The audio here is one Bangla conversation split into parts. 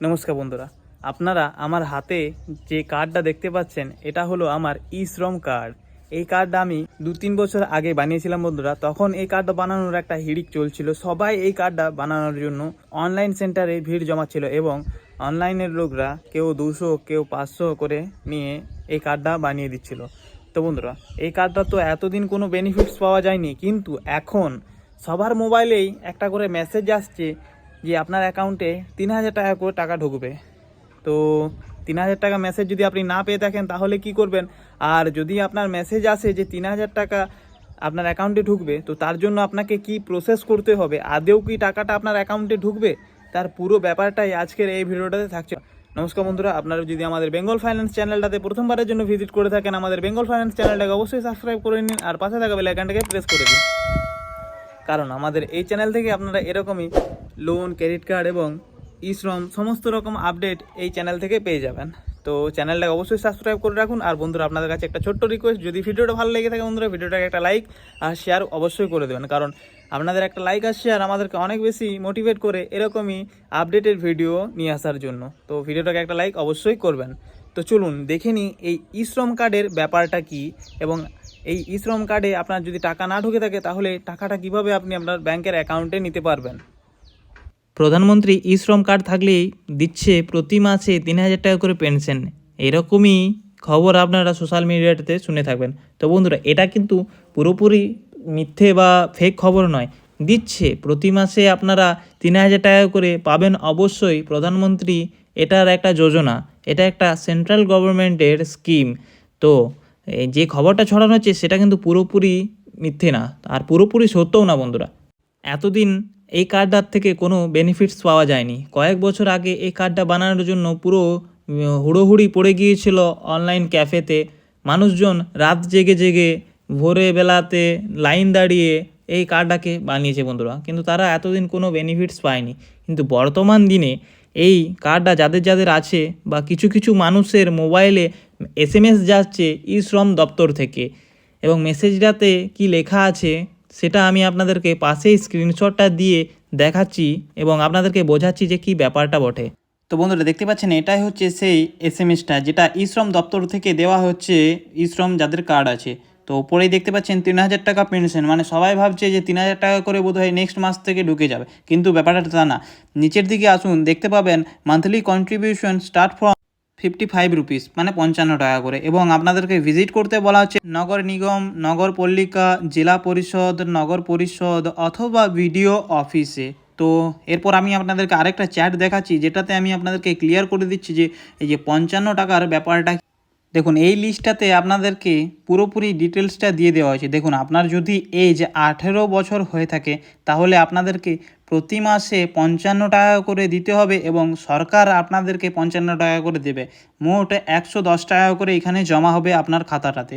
নমস্কার বন্ধুরা, আপনারা আমার হাতে যে কার্ডটা দেখতে পাচ্ছেন এটা হলো আমার ই শ্রম কার্ড। এই কার্ডটা আমি 2-3 বছর আগে বানিয়েছিলাম বন্ধুরা। তখন এই কার্ডটা বানানোর একটা হিড়িক চলছিল, সবাই এই কার্ডটা বানানোর জন্য অনলাইন সেন্টারে ভিড় জমাচ্ছিল এবং অনলাইনের লোকরা কেউ 200 কেউ 500 করে নিয়ে এই কার্ডটা বানিয়ে দিচ্ছিল। তো বন্ধুরা, এই কার্ডটা তো এতদিন কোনো বেনিফিটস পাওয়া যায়নি, কিন্তু এখন সবার মোবাইলেই একটা করে মেসেজ আসছে যে আপনার অ্যাকাউন্টে 3,000 টাকা করে টাকা ঢুকবে। তো 3,000 টাকা মেসেজ যদি আপনি না পেয়ে থাকেন তাহলে কি করবেন? আর যদি আপনার মেসেজ আসে যে 3,000 টাকা আপনার অ্যাকাউন্টে ঢুকবে, তো তার জন্য আপনাকে কি প্রসেস করতে হবে, আদেও কি টাকাটা আপনার অ্যাকাউন্টে ঢুকবে, তার পুরো ব্যাপারটাই আজকের এই ভিডিওটাতে থাকছে। নমস্কার বন্ধুরা, আপনারা যদি আমাদের বেঙ্গল ফাইন্যান্স চ্যানেলটাতে প্রথমবারের জন্য ভিজিট করে থাকেন, আমাদের বেঙ্গল ফাইন্যান্স চ্যানেলটাকে অবশ্যই সাবস্ক্রাইব করে নিন আর পাশে থাকা বেল আইকনটাকে প্রেস করে দিন, কারণ আমাদের এই চ্যানেল থেকে আপনারা এরকমই লোন, ক্রেডিট কার্ড এবং ই শ্রম সমস্ত রকম আপডেট এই চ্যানেল থেকে পেয়ে যাবেন। তো চ্যানেলটাকে অবশ্যই সাবস্ক্রাইব করে রাখুন। আর বন্ধুরা, আপনাদের কাছে একটা ছোট্ট রিকোয়েস্ট, যদি ভিডিওটা ভালো লেগে থাকে বন্ধুরা, ভিডিওটাকে একটা লাইক আর শেয়ার অবশ্যই করে দেবেন, কারণ আপনাদের একটা লাইক আর শেয়ার আমাদেরকে অনেক বেশি মোটিভেট করে এরকমই আপডেটেড ভিডিও নিয়ে আসার জন্য। তো ভিডিওটাকে একটা লাইক অবশ্যই করবেন। তো চলুন দেখে নিই এই ই শ্রম কার্ডের ব্যাপারটা কি, এবং এই ই শ্রম কার্ডে আপনার যদি টাকা না ঢুকে থাকে তাহলে টাকাটা কিভাবে আপনি আপনার ব্যাংকের অ্যাকাউন্টে নিতে পারবেন। প্রধানমন্ত্রী ই শ্রম কার্ড থাকলেই দিচ্ছে প্রতি মাসে 3,000 টাকা করে পেনশন, এরকমই খবর আপনারা সোশ্যাল মিডিয়াতে শুনে থাকবেন। তো বন্ধুরা, এটা কিন্তু পুরোপুরি মিথ্যে বা ফেক খবর নয়, দিচ্ছে প্রতি মাসে আপনারা 3,000 টাকা করে পাবেন অবশ্যই। প্রধানমন্ত্রী এটার একটা যোজনা, এটা একটা সেন্ট্রাল গভর্নমেন্টের স্কিম। তো যে খবরটা ছড়ানো হচ্ছে সেটা কিন্তু পুরোপুরি মিথ্যে না, আর পুরোপুরি সত্যও না বন্ধুরা। এতদিন এই কার্ডটার থেকে কোনো বেনিফিটস পাওয়া যায়নি। কয়েক বছর আগে এই কার্ডটা বানানোর জন্য পুরো হুড়োহুড়ি পড়ে গিয়েছিল অনলাইন ক্যাফেতে। মানুষজন রাত জেগে জেগে ভোরে বেলাতে লাইন দাঁড়িয়ে এই কার্ডটাকে বানিয়েছে বন্ধুরা, কিন্তু তারা এতদিন কোনো বেনিফিটস পায়নি। কিন্তু বর্তমান দিনে এই কার্ডটা যাদের যাদের আছে, বা কিছু কিছু মানুষের মোবাইলে SMS যাচ্ছে ই শ্রম দপ্তর থেকে, এবং মেসেজটাতে কি লেখা আছে সেটা আমি আপনাদেরকে পাশেই স্ক্রিনশটটা দিয়ে দেখাচ্ছি এবং আপনাদেরকে বোঝাচ্ছি যে কি ব্যাপারটা বটে। তো বন্ধুরা, দেখতে পাচ্ছেন এটাই হচ্ছে সেই SMS-টা যেটা ই শ্রম দপ্তর থেকে দেওয়া হচ্ছে ই শ্রম যাদের কার্ড আছে। তো উপরেই দেখতে পাচ্ছেন 3,000 টাকা পেনশন, মানে সবাই ভাবছে যে 3,000 টাকা করে বোধহয় নেক্সট মাস থেকে ঢুকে যাবে, কিন্তু ব্যাপারটা তা না। নিচের দিকে আসুন, দেখতে পাবেন monthly contribution start from 55 rupees, মানে 55 টাকা করে, এবং আপনাদেরকে ভিজিট করতে বলা হচ্ছে নগর নিগম, নগর পল্লিকা, জেলা পরিষদ, নগর পরিষদ অথবা বিডিও অফিসে। তো এরপর আমি আপনাদেরকে আরেকটা চ্যাট দেখাচ্ছি, যেটাতে আমি আপনাদেরকে ক্লিয়ার করে দিচ্ছি যে এই যে 55 টাকার ব্যাপারটা। দেখুন, এই লিস্টটাতে আপনাদেরকে পুরোপুরি ডিটেলসটা দিয়ে দেওয়া হয়েছে। দেখুন, আপনার যদি এজ 18 বছর হয়ে থাকে তাহলে আপনাদেরকে প্রতি মাসে 55 টাকা করে দিতে হবে, এবং সরকার আপনাদেরকে 55 টাকা করে দেবে। মোট 110 টাকা করে এখানে জমা হবে আপনার খাতাটাতে।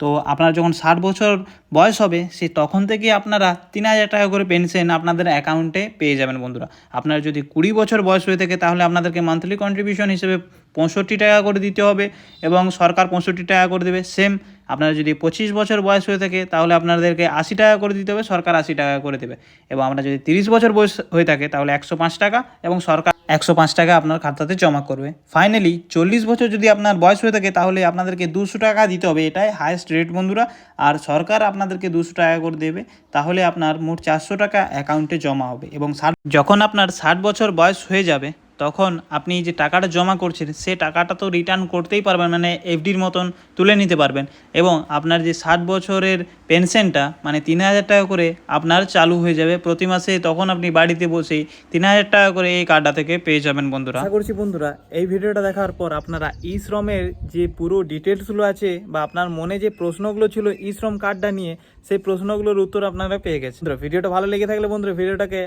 তো আপনার যখন 60 বছর বয়স হবে, সে তখন থেকে আপনারা 3,000 টাকা করে পেনশন আপনাদের অ্যাকাউন্টে পেয়ে যাবেন বন্ধুরা। আপনার যদি 20 বছর বয়স হয়ে থাকে তাহলে আপনাদেরকে মান্থলি কন্ট্রিবিউশন হিসেবে 65 টাকা করে দিতে হবে, এবং সরকার 65 টাকা করে দেবে। সেম আপনার যদি 25 বছর বয়স হয়ে থাকে তাহলে আপনাদেরকে 80 টাকা করে দিতে হবে, সরকার 80 টাকা করে দেবে। এবং আপনার যদি 30 বছর বয়স হয়ে থাকে তাহলে 105 টাকা, এবং সরকার 105 টাকা আপনার খাতাতে জমা করবে। ফাইনালি 40 বছর যদি আপনার বয়স হয়ে থাকে তাহলে আপনাদেরকে 200 টাকা দিতে হবে, এটাই হায়েস্ট রেট বন্ধুরা। আর সরকার আপনাদেরকে 200 টাকা করে দেবে, তাহলে আপনার মোট 400 টাকা অ্যাকাউন্টে জমা হবে। এবং যখন আপনার 60 বছর বয়স হয়ে যাবে তখন আপনি যে টাকাটা জমা করছেন সে টাকাটা তো রিটার্ন করতেই পারবেন, মানে এফডির মতন তুলে নিতে পারবেন, এবং আপনার যে 60 বছরের পেনশনটা মানে 3,000 টাকা করে আপনার চালু হয়ে যাবে প্রতি মাসে। তখন আপনি বাড়িতে বসেই 3,000 টাকা করে এই কার্ডটা থেকে পেয়ে যাবেন বন্ধুরা। আশা করছি বন্ধুরা এই ভিডিওটা দেখার পর আপনারা ই শ্রমের যে পুরো ডিটেলসগুলো আছে, বা আপনার মনে যে প্রশ্নগুলো ছিল ই শ্রম কার্ডটা নিয়ে, সেই প্রশ্নগুলোর উত্তর আপনারা পেয়ে গেছেন। ভিডিওটা ভালো লেগে থাকলে বন্ধুরা ভিডিওটাকে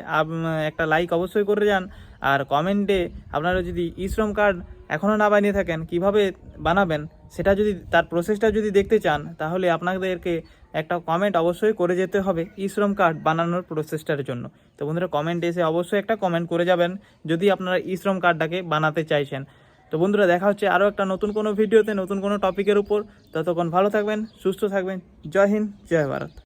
একটা লাইক অবশ্যই করে যান, আর কমেন্টে আপনারা যদি ই শ্রম কার্ড এখনও না বানিয়ে থাকেন কিভাবে বানাবেন সেটা যদি, তার প্রসেসটা যদি দেখতে চান, তাহলে আপনাদেরকে একটা কমেন্ট অবশ্যই করে যেতে হবে ই শ্রম কার্ড বানানোর প্রসেসটার জন্য। তো বন্ধুরা, কমেন্টে এসে অবশ্যই একটা কমেন্ট করে যাবেন যদি আপনারা ই শ্রম কার্ডটাকে বানাতে চাইছেন। তো বন্ধুরা, দেখা হচ্ছে আরও একটা নতুন কোনো ভিডিওতে, নতুন কোনো টপিকের উপর। ততক্ষণ ভালো থাকবেন, সুস্থ থাকবেন। জয় হিন্দ, জয় ভারত।